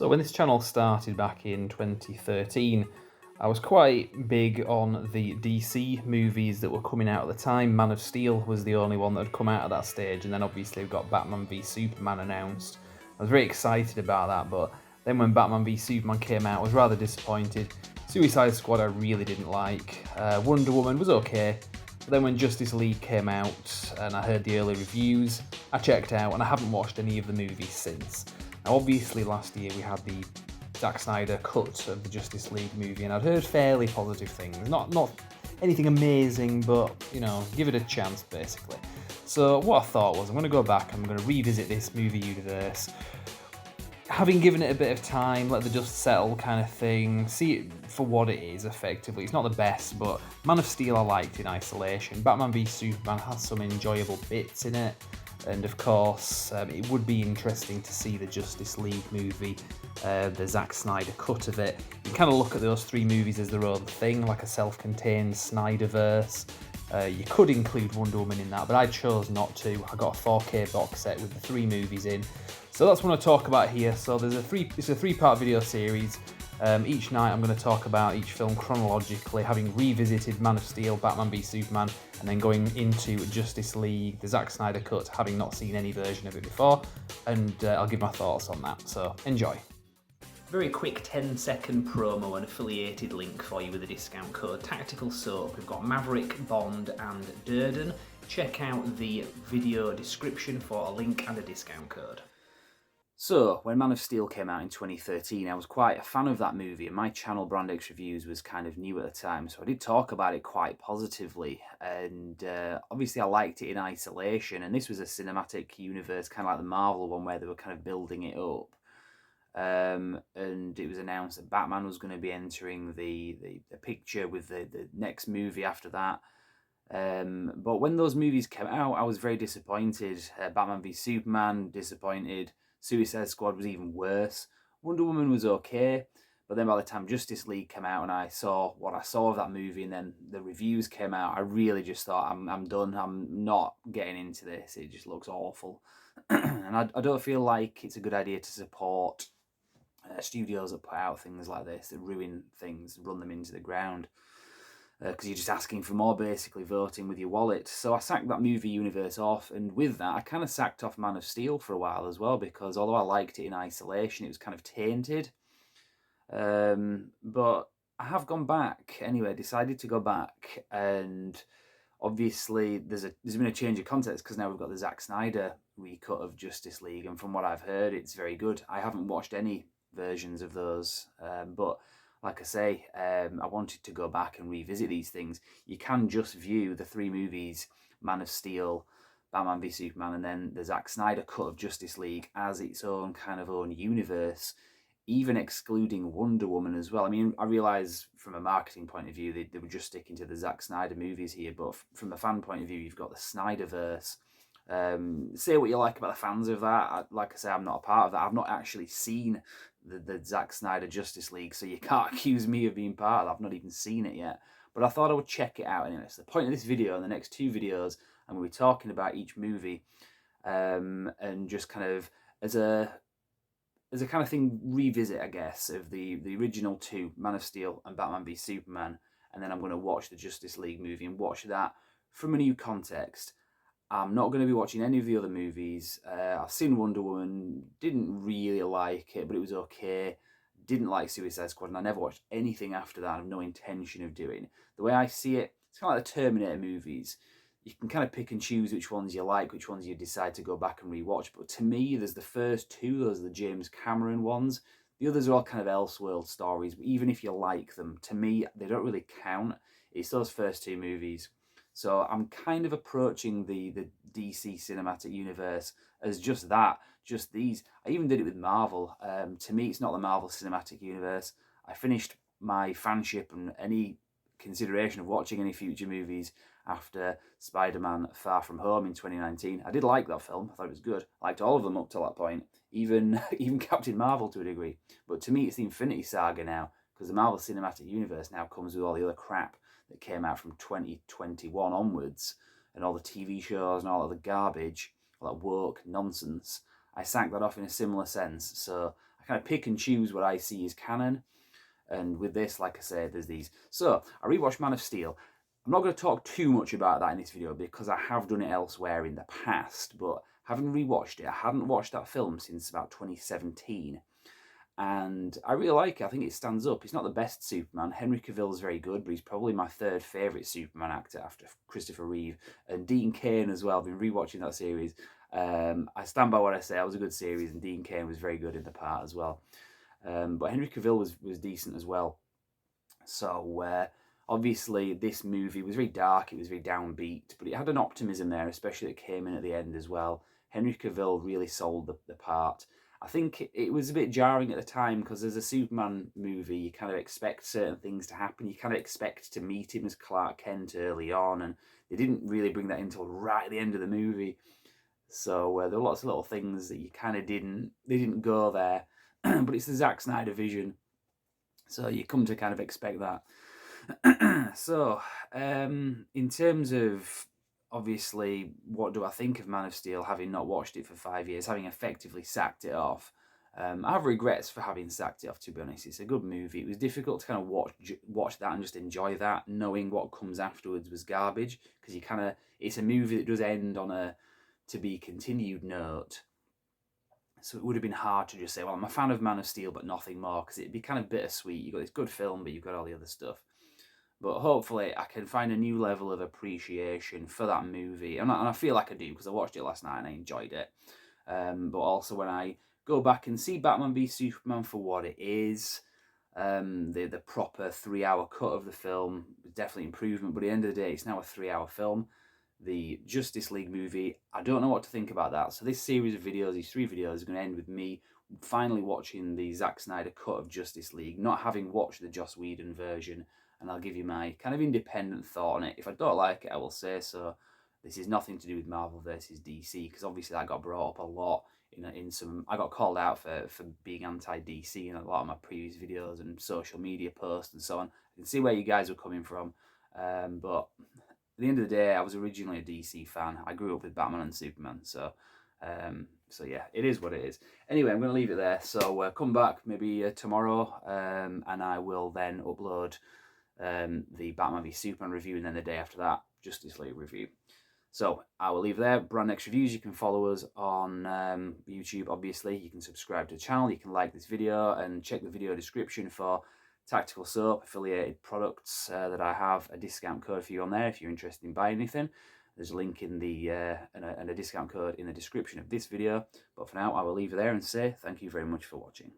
So when this channel started back in 2013, I was quite big on the DC movies that were coming out at the time. Man of Steel was the only one that had come out at that stage, and then obviously we got Batman v Superman announced. I was very excited about that, but then when Batman v Superman came out, I was rather disappointed. Suicide Squad I really didn't like. Wonder Woman was okay. But then when Justice League came out and I heard the early reviews, I checked out and I haven't watched any of the movies since. Now, obviously, last year we had the Zack Snyder cut of the Justice League movie, and I'd heard fairly positive things. Not anything amazing, but give it a chance, basically. So what I thought was, I'm going to go back. I'm going to revisit this movie universe, having given it a bit of time, let the dust settle, kind of thing. See it for what it is. Effectively, it's not the best, but Man of Steel I liked in isolation. Batman v Superman has some enjoyable bits in it. And of course, it would be interesting to see the Justice League movie, the Zack Snyder cut of it. You can kind of look at those three movies as their own thing, like a self-contained Snyderverse. You could include Wonder Woman in that, but I chose not to. I got a 4K box set with the three movies in. So that's what I talk about here. So it's a three-part video series. Each night I'm going to talk about each film chronologically, having revisited Man of Steel, Batman v Superman, and then going into Justice League, the Zack Snyder cut, having not seen any version of it before, and I'll give my thoughts on that, so enjoy. Very quick 10-second promo and affiliated link for you with a discount code Tactical Soap. We've got Maverick, Bond and Durden. Check out the video description for a link and a discount code. So, when Man of Steel came out in 2013, I was quite a fan of that movie, and my channel, Brand X Reviews, was kind of new at the time, so I did talk about it quite positively, and obviously I liked it in isolation, and this was a cinematic universe, kind of like the Marvel one, where they were kind of building it up, and it was announced that Batman was going to be entering the picture with the next movie after that. But when those movies came out, I was very disappointed. Batman v Superman, disappointed. Suicide Squad was even worse. Wonder Woman was okay, but then by the time Justice League came out and I saw what I saw of that movie, and then the reviews came out, I really just thought, I'm done. I'm not getting into this. It just looks awful. And I don't feel like it's a good idea to support studios that put out things like this, that ruin things, run them into the ground. Because you're just asking for more, basically voting with your wallet. So I sacked that movie universe off, and with that I kind of sacked off Man of Steel for a while as well, because although I liked it in isolation, it was kind of tainted. But I have gone back anyway, decided to go back, and obviously there's been a change of context, because now we've got the Zack Snyder recut of Justice League, and from what I've heard, it's very good. I haven't watched any versions of those, but like I say, I wanted to go back and revisit these things. You can just view the three movies, Man of Steel, Batman v Superman, and then the Zack Snyder cut of Justice League as its own kind of own universe, even excluding Wonder Woman as well. I mean, I realise from a marketing point of view, they were just sticking to the Zack Snyder movies here, but from a fan point of view, you've got the Snyderverse. Say what you like about the fans of that. Like I say, I'm not a part of that. I've not actually seen the Zack Snyder Justice League, so you can't accuse me of being part of that. I've not even seen it yet, but I thought I would check it out anyway. So the point of this video and the next two videos, I'm going to be talking about each movie, and just kind of as a kind of thing, revisit, I guess, of the original two, Man of Steel and Batman v Superman, and then I'm going to watch the Justice League movie and watch that from a new context. I'm not going to be watching any of the other movies. I've seen Wonder Woman, didn't really like it, but it was okay. Didn't like Suicide Squad, and I never watched anything after that. I have no intention of doing. The way I see it, it's kind of like the Terminator movies. You can kind of pick and choose which ones you like, which ones you decide to go back and rewatch. But to me, there's the first two, those are the James Cameron ones. The others are all kind of Elseworld stories, but even if you like them, to me, they don't really count. It's those first two movies. So I'm kind of approaching the DC cinematic universe as just that, just these. I even did it with Marvel. To me, it's not the Marvel cinematic universe. I finished my fanship and any consideration of watching any future movies after Spider-Man Far From Home in 2019. I did like that film. I thought it was good. I liked all of them up to that point, even Captain Marvel to a degree. But to me, it's the Infinity Saga now, because the Marvel Cinematic Universe now comes with all the other crap that came out from 2021 onwards, and all the TV shows and all of the garbage, all that woke nonsense. I sank that off in a similar sense, so I kind of pick and choose what I see as canon. And with this, like I said, there's these. So I rewatched Man of Steel. I'm not going to talk too much about that in this video because I have done it elsewhere in the past, but having rewatched it, I hadn't watched that film since about 2017. And I really like it. I think it stands up. It's not the best Superman. Henry Cavill's very good, but he's probably my third favourite Superman actor after Christopher Reeve. And Dean Cain as well. I've been rewatching that series. I stand by what I say. It was a good series, and Dean Cain was very good in the part as well. But Henry Cavill was decent as well. So obviously this movie was very dark, it was very downbeat, but it had an optimism there, especially that came in at the end as well. Henry Cavill really sold the part. I think it was a bit jarring at the time because as a Superman movie, you kind of expect certain things to happen. You kind of expect to meet him as Clark Kent early on, and they didn't really bring that until right at the end of the movie. So there were lots of little things that you kind of they didn't go there. But it's the Zack Snyder vision, so you come to kind of expect that. So, in terms of obviously, what do I think of Man of Steel, having not watched it for 5 years, having effectively sacked it off? I have regrets for having sacked it off, to be honest. It's a good movie. It was difficult to kind of watch that and just enjoy that, knowing what comes afterwards was garbage, because it's a movie that does end on a to be continued note. So it would have been hard to just say, well, I'm a fan of Man of Steel, but nothing more, because it'd be kind of bittersweet. You've got this good film, but you've got all the other stuff. But hopefully I can find a new level of appreciation for that movie. And I feel like I do, because I watched it last night and I enjoyed it. But also when I go back and see Batman v Superman for what it is, the proper 3-hour cut of the film was definitely improvement. But at the end of the day, it's now a 3-hour film. The Justice League movie, I don't know what to think about that. So this series of videos, these 3 videos, are going to end with me finally watching the Zack Snyder cut of Justice League, not having watched the Joss Whedon version, and I'll give you my kind of independent thought on it. If I don't like it, I will say so. This is nothing to do with Marvel versus DC, because obviously that got brought up a lot in some. I got called out for being anti-DC in a lot of my previous videos and social media posts and so on. I can see where you guys were coming from, but at the end of the day, I was originally a DC fan. I grew up with Batman and Superman, so yeah, it is what it is. Anyway, I'm going to leave it there. So come back maybe tomorrow, and I will then upload the Batman v Superman review, and then the day after that, Justice League review. So I will leave there. Brand X Reviews. You can follow us on YouTube, obviously. You can subscribe to the channel. You can like this video and check the video description for Tactical Soap affiliated products that I have a discount code for you on there if you're interested in buying anything. There's a link in the and a discount code in the description of this video. But for now, I will leave it there and say thank you very much for watching.